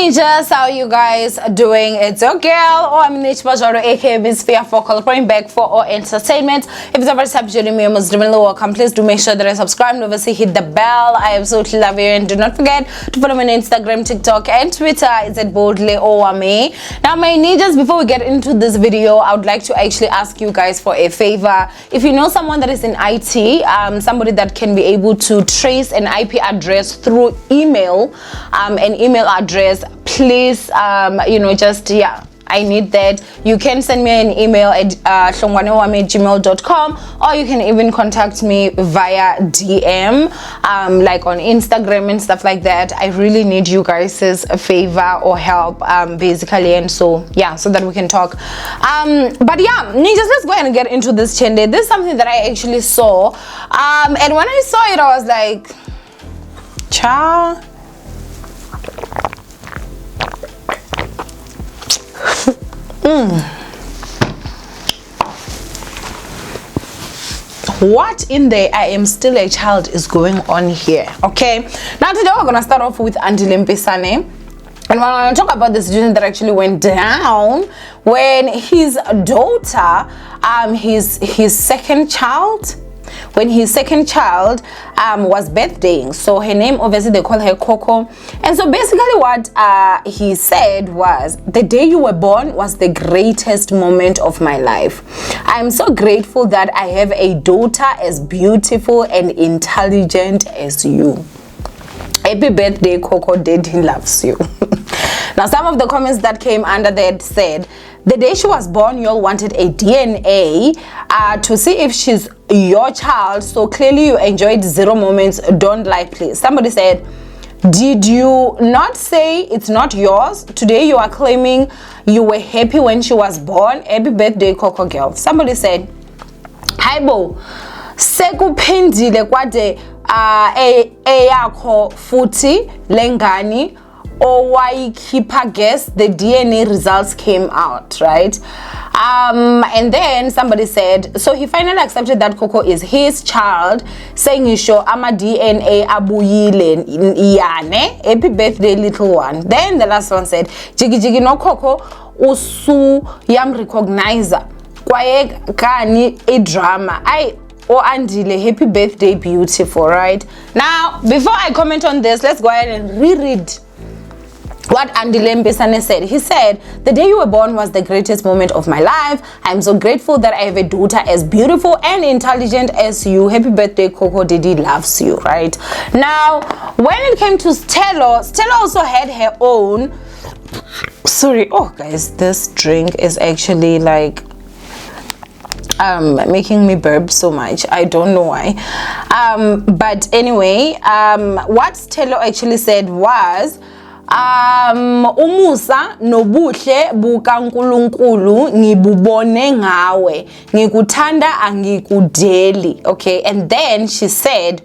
Ninjas, how you guys doing? It's your girl, Owamie, aka Miss Focal, bring back for our entertainment. If it's the first time joining me, Muslim, welcome. Please do make sure that I subscribe and obviously hit the bell. I absolutely love you, and do not forget to follow me on Instagram, TikTok, and Twitter. It's at boldly Owamie. Now, my ninjas, before we get into this video, I would like to actually ask you guys for a favor. If you know someone that is in IT, somebody that can be able to trace an IP address through email, an email address, please I need that. You can send me an email at owamie@gmail.com, or you can even contact me via DM, like on Instagram and stuff like that. I really need you guys' favor or help, basically, and so that we can talk. But yeah, ninjas, let's go ahead and get into this chende. This is something that I actually saw, and when I saw it, I was like, cha. What in the I am still a child is going on here? Okay, now today we're gonna start off with Mpisanes, and we're gonna talk about the situation that actually went down when his daughter, his second child was birthdaying. So her name, obviously they call her Coco, and so basically what he said was, the day you were born was the greatest moment of my life. I'm so grateful that I have a daughter as beautiful and intelligent as you. Happy birthday, Coco. Daddy loves you. Now, some of the comments that came under that said, the day she was born, you all wanted a DNA to see if she's your child, so clearly you enjoyed 0 moments. Don't lie, please. Somebody said, did you not say it's not yours? Today you are claiming you were happy when she was born. Happy birthday, Coco girl. Somebody said, hi bo, sekuphendile kwade eyakho futhi lengani owayikhipha, guess the DNA results came out, right? And then somebody said, so he finally accepted that Coco is his child, saying he show ama DNA abuyile iyane. Happy birthday, little one. Then the last one said, jigi jigi no Coco usu yam recognizer kwaye kani a drama. Andile, happy birthday, beautiful, right? Now, before I comment on this, let's go ahead and reread what Mpisanes said. He said, the day you were born was the greatest moment of my life. I'm so grateful that I have a daughter as beautiful and intelligent as you. Happy birthday, Coco. Daddy loves you, right? Now, when it came to Sithelo also had her own. Sorry, oh guys, this drink is actually like making me burp so much. I don't know why. But anyway, what Sithelo actually said was, umusa nobuhle bukaNkulunkulu ngibubone ngawe, ngikuthanda angikudeli. Okay, and then she said,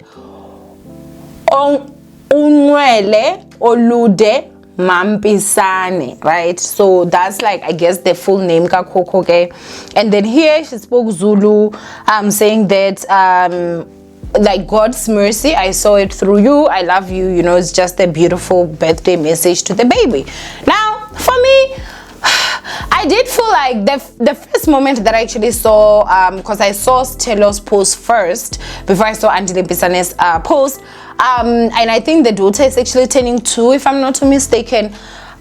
unwele olude Mpisanes, right? So that's like, I guess, the full name ka Coco, okay? And then here she spoke Zulu, saying that like God's mercy, I saw it through you, I love you, you know, it's just a beautiful birthday message to the baby. Now for me, I did feel like the first moment that I actually saw, because I saw Sthelo's post first before I saw Mpisanes' post, and I think the daughter is actually turning 2, if I'm not mistaken.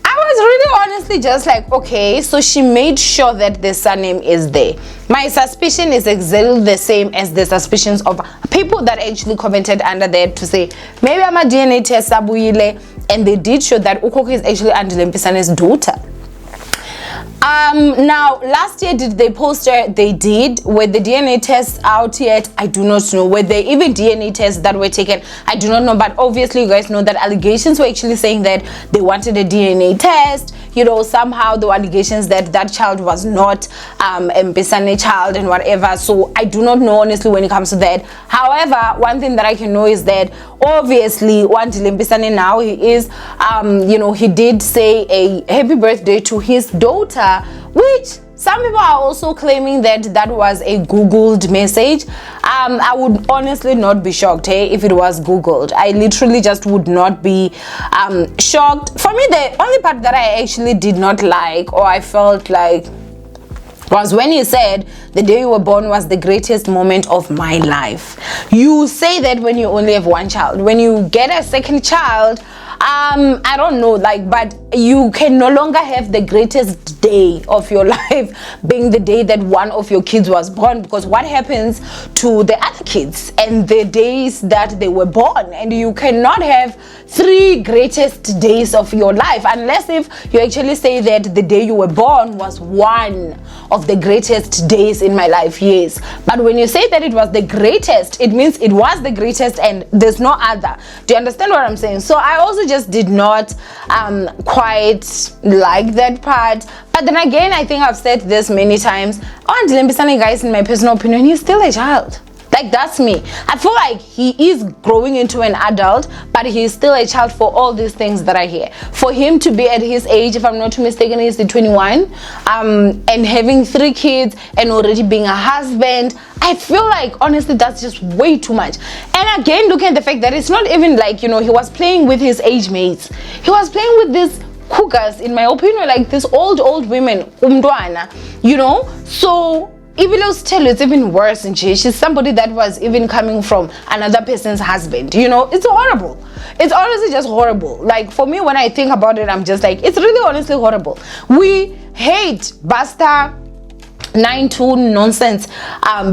I was really honestly just like, okay, so she made sure that the surname is there. My suspicion is exactly the same as the suspicions of people that actually commented under there to say, maybe I'm a DNA test abuyile, and they did show that Ukoko is actually Mpisanes' daughter. Now last year, did they post her? They did. Were the DNA tests out yet? I do not know. Were there even DNA tests that were taken? I do not know. But obviously you guys know that allegations were actually saying that they wanted a DNA test. You know, somehow the allegations that that child was not Mpisanes' child and whatever. So I do not know honestly when it comes to that. However, one thing that I can know is that obviously Mpisanes now, he is you know, he did say a happy birthday to his daughter, which some people are also claiming that that was a Googled message. I would honestly not be shocked, hey, if it was Googled. I literally just would not be shocked. For me, the only part that I actually did not like, or I felt like, was when he said the day you were born was the greatest moment of my life. You say that when you only have one child. When you get a second child, I don't know, like, but you can no longer have the greatest day of your life being the day that one of your kids was born, because what happens to the other kids and the days that they were born? And you cannot have 3 greatest days of your life unless if you actually say that the day you were born was one of the greatest days in my life. Yes, but when you say that it was the greatest, it means it was the greatest and there's no other. Do you understand what I'm saying? So I also just did not quite like that part. But then again, I think I've said this many times, Mpisanes, guys, in my personal opinion, he's still a child. Like, that's me. I feel like he is growing into an adult, but he is still a child for all these things that I hear. For him to be at his age, if I'm not mistaken, he's 21, and having 3 kids and already being a husband, I feel like, honestly, that's just way too much. And again, looking at the fact that it's not even like, you know, he was playing with his age mates. He was playing with these cougars, in my opinion, like these old women, umntwana, you know? So even though Sithelo, it's even worse, and she's somebody that was even coming from another person's husband, you know. It's horrible. It's honestly just horrible. Like, for me, when I think about it, I'm just like, it's really honestly horrible. We hate Basta 92 nonsense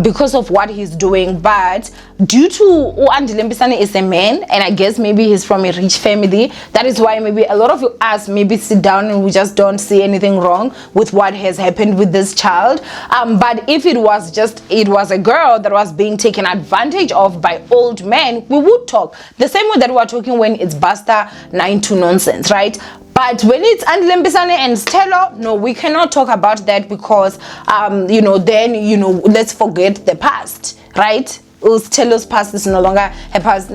because of what he's doing, but due to Mpisanes is a man, and I guess maybe he's from a rich family, that is why maybe a lot of us maybe sit down and we just don't see anything wrong with what has happened with this child. But if it was a girl that was being taken advantage of by old men, we would talk the same way that we're talking when it's Basta 92 nonsense, right? But when it's Mpisanes and Sithelo, no, we cannot talk about that because, you know, then, you know, let's forget the past, right? Sthelo's past is no longer her past.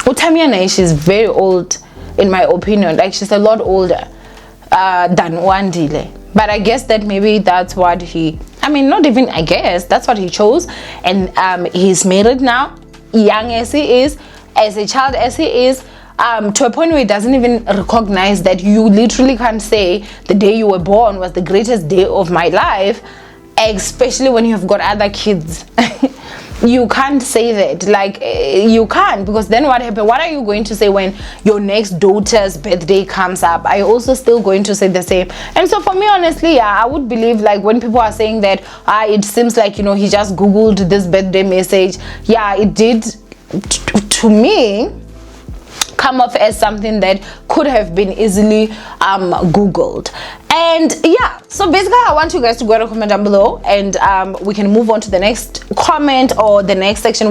Owamie, she's very old, in my opinion. Like, she's a lot older than Wandile. But I guess that maybe that's what not even I guess, that's what he chose. And he's married now, young as he is, as a child as he is, to a point where he doesn't even recognize that you literally can't say the day you were born was the greatest day of my life, especially when you've got other kids. You can't say that. Like, you can't, because then what happened? What are you going to say when your next daughter's birthday comes up? Are you also still going to say the same? And so for me, honestly, yeah, I would believe, like, when people are saying that it seems like, you know, he just Googled this birthday message. Yeah, it did to me come off as something that could have been easily Googled. And yeah, so basically I want you guys to go to comment down below, and we can move on to the next comment or the next section.